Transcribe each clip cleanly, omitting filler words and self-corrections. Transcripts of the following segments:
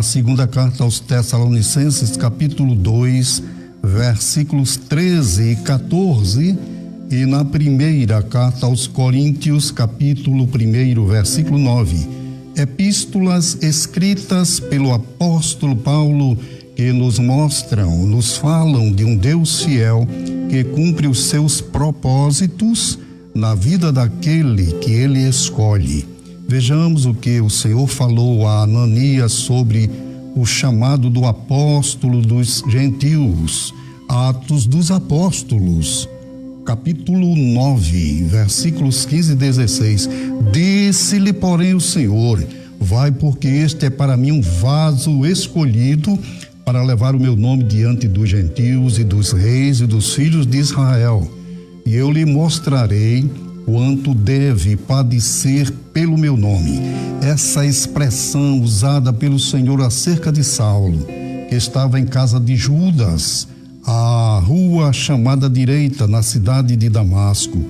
na segunda carta aos Tessalonicenses, capítulo 2, versículos 13 e 14, e na primeira carta aos Coríntios, capítulo 1, versículo 9. Epístolas escritas pelo apóstolo Paulo que nos mostram, nos falam de um Deus fiel que cumpre os seus propósitos na vida daquele que ele escolhe. Vejamos o que o Senhor falou a Ananias sobre o chamado do apóstolo dos gentios. Atos dos Apóstolos, capítulo 9, versículos 15 e 16. Disse-lhe, porém, o Senhor: vai, porque este é para mim um vaso escolhido para levar o meu nome diante dos gentios e dos reis e dos filhos de Israel. E eu lhe mostrarei quanto deve padecer pelo meu nome. Essa expressão usada pelo Senhor acerca de Saulo, que estava em casa de Judas, a rua chamada Direita, na cidade de Damasco,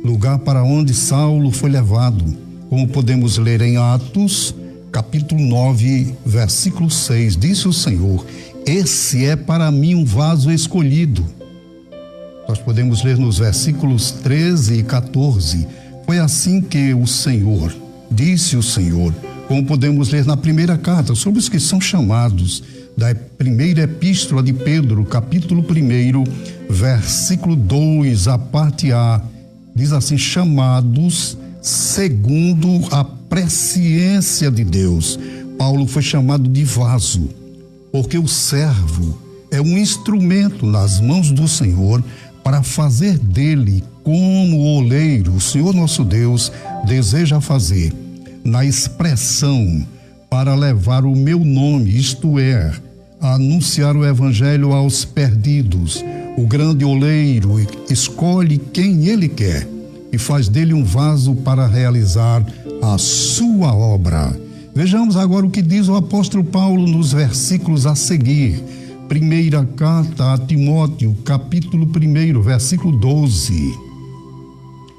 lugar para onde Saulo foi levado, como podemos ler em Atos, capítulo 9, versículo 6, disse o Senhor: esse é para mim um vaso escolhido. Nós podemos ler nos versículos 13 e 14, foi assim que o Senhor, disse o Senhor, como podemos ler na primeira carta, sobre os que são chamados, da primeira epístola de Pedro, capítulo 1, versículo 2, a parte A, diz assim: chamados segundo a presciência de Deus. Paulo foi chamado de vaso, porque o servo é um instrumento nas mãos do Senhor para fazer dele como o oleiro, o Senhor nosso Deus, deseja fazer, na expressão para levar o meu nome, isto é, a anunciar o evangelho aos perdidos. O grande oleiro escolhe quem ele quer e faz dele um vaso para realizar a sua obra. Vejamos agora o que diz o apóstolo Paulo nos versículos a seguir. Primeira carta a Timóteo, capítulo 1, versículo 12.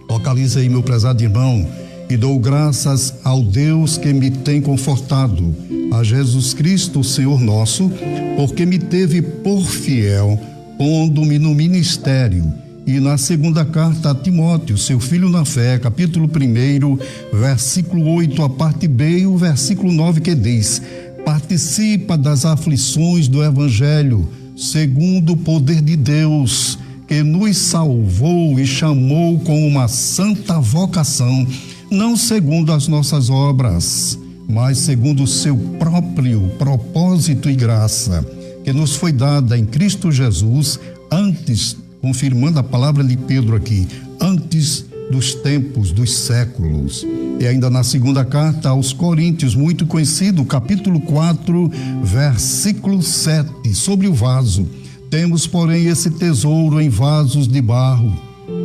Localize aí, meu prezado irmão: e dou graças ao Deus que me tem confortado, a Jesus Cristo, Senhor nosso, porque me teve por fiel, pondo-me no ministério. E na segunda carta a Timóteo, seu filho na fé, capítulo 1, versículo 8, a parte B, e o versículo 9, que diz: participa das aflições do evangelho, segundo o poder de Deus, que nos salvou e chamou com uma santa vocação, não segundo as nossas obras, mas segundo o seu próprio propósito e graça, que nos foi dada em Cristo Jesus antes, confirmando a palavra de Pedro aqui, antes dos tempos, dos séculos. E ainda na segunda carta aos Coríntios, muito conhecido, capítulo 4, versículo 7, sobre o vaso: temos, porém, esse tesouro em vasos de barro,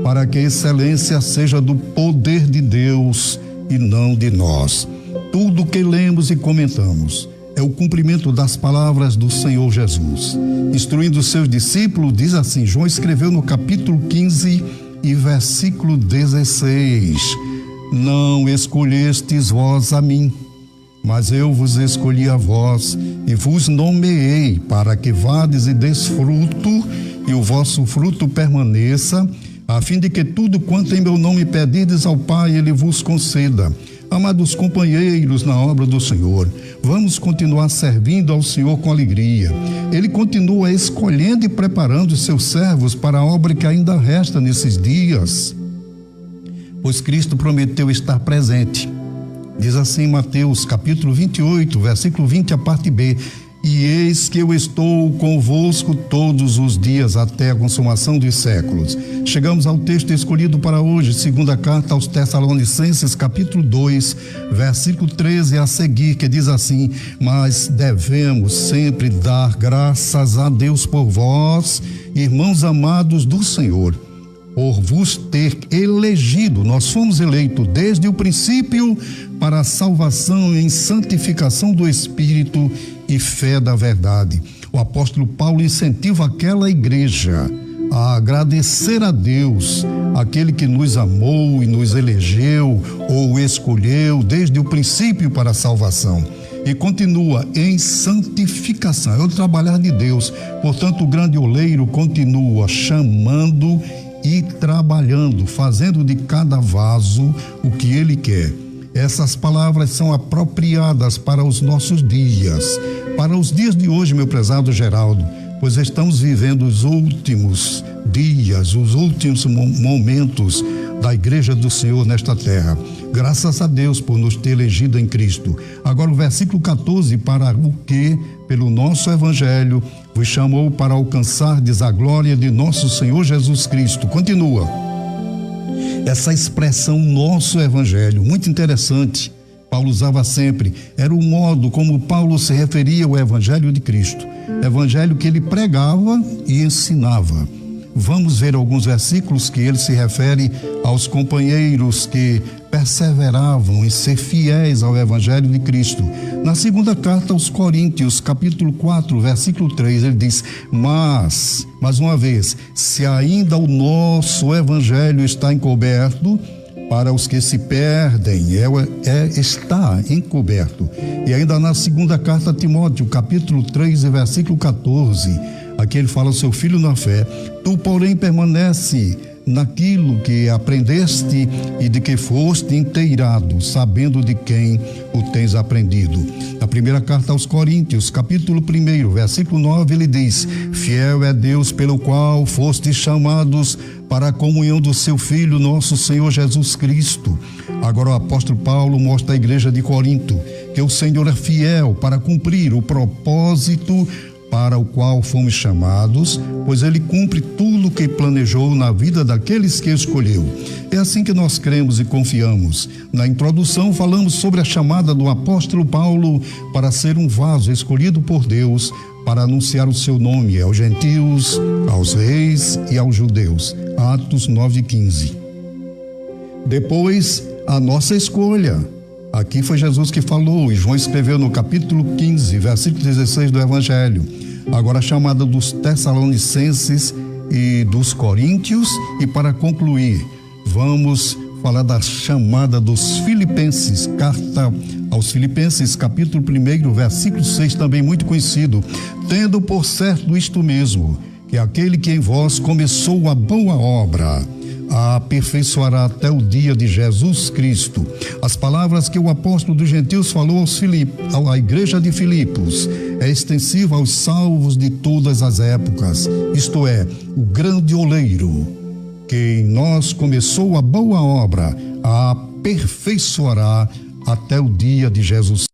para que a excelência seja do poder de Deus e não de nós. Tudo que lemos e comentamos é o cumprimento das palavras do Senhor Jesus. Instruindo os seus discípulos, diz assim, João escreveu no capítulo 15 e versículo 16: não escolhestes vós a mim, mas eu vos escolhi a vós e vos nomeei para que vades e deis fruto, e o vosso fruto permaneça, a fim de que tudo quanto em meu nome pedirdes ao Pai, Ele vos conceda. Amados companheiros na obra do Senhor, vamos continuar servindo ao Senhor com alegria. Ele continua escolhendo e preparando os seus servos para a obra que ainda resta nesses dias, pois Cristo prometeu estar presente. Diz assim Mateus capítulo 28, versículo 20, a parte B: e eis que eu estou convosco todos os dias até a consumação dos séculos. Chegamos ao texto escolhido para hoje, segunda carta aos Tessalonicenses, capítulo 2, versículo 13 a seguir, que diz assim: mas devemos sempre dar graças a Deus por vós, irmãos amados do Senhor, por vos ter elegido. Nós fomos eleitos desde o princípio para a salvação em santificação do Espírito e fé da verdade. O apóstolo Paulo incentiva aquela igreja a agradecer a Deus, aquele que nos amou e nos elegeu ou escolheu desde o princípio para a salvação. E continua em santificação, é o trabalhar de Deus. Portanto, o grande oleiro continua chamando e trabalhando, fazendo de cada vaso o que ele quer. Essas palavras são apropriadas para os nossos dias, para os dias de hoje, meu prezado Geraldo, pois estamos vivendo os últimos dias, os últimos momentos da Igreja do Senhor nesta terra. Graças a Deus por nos ter elegido em Cristo. Agora o versículo 14, para o que, pelo nosso Evangelho, vos chamou para alcançardes a glória de nosso Senhor Jesus Cristo. Continua. Essa expressão, nosso Evangelho, muito interessante. Paulo usava sempre, era o modo como Paulo se referia ao Evangelho de Cristo. Evangelho que ele pregava e ensinava. Vamos ver alguns versículos que ele se refere aos companheiros que perseveravam em ser fiéis ao Evangelho de Cristo. Na segunda carta aos Coríntios, capítulo 4, versículo 3, ele diz: mais uma vez, se ainda o nosso Evangelho está encoberto, para os que se perdem, está encoberto. E ainda na segunda carta a Timóteo, capítulo 3, versículo 14, aqui ele fala: seu filho na fé, tu porém permanece naquilo que aprendeste e de que foste inteirado, sabendo de quem o tens aprendido. Na primeira carta aos Coríntios, capítulo 1, versículo 9, ele diz: fiel é Deus pelo qual fostes chamados para a comunhão do seu Filho, nosso Senhor Jesus Cristo. Agora o apóstolo Paulo mostra à igreja de Corinto que o Senhor é fiel para cumprir o propósito para o qual fomos chamados, pois ele cumpre tudo o que planejou na vida daqueles que escolheu. É assim que nós cremos e confiamos. Na introdução falamos sobre a chamada do apóstolo Paulo para ser um vaso escolhido por Deus para anunciar o seu nome aos gentios, aos reis e aos judeus. Atos 9:15. Depois, a nossa escolha. Aqui foi Jesus que falou, e João escreveu no capítulo 15, versículo 16 do Evangelho. Agora a chamada dos Tessalonicenses e dos Coríntios. E para concluir, vamos falar da chamada dos Filipenses. Carta aos Filipenses, capítulo 1, versículo 6, também muito conhecido. Tendo por certo isto mesmo, que aquele que em vós começou a boa obra, a aperfeiçoará até o dia de Jesus Cristo. As palavras que o apóstolo dos gentios falou à igreja de Filipos é extensiva aos salvos de todas as épocas, isto é, o grande oleiro, que em nós começou a boa obra, a aperfeiçoará até o dia de Jesus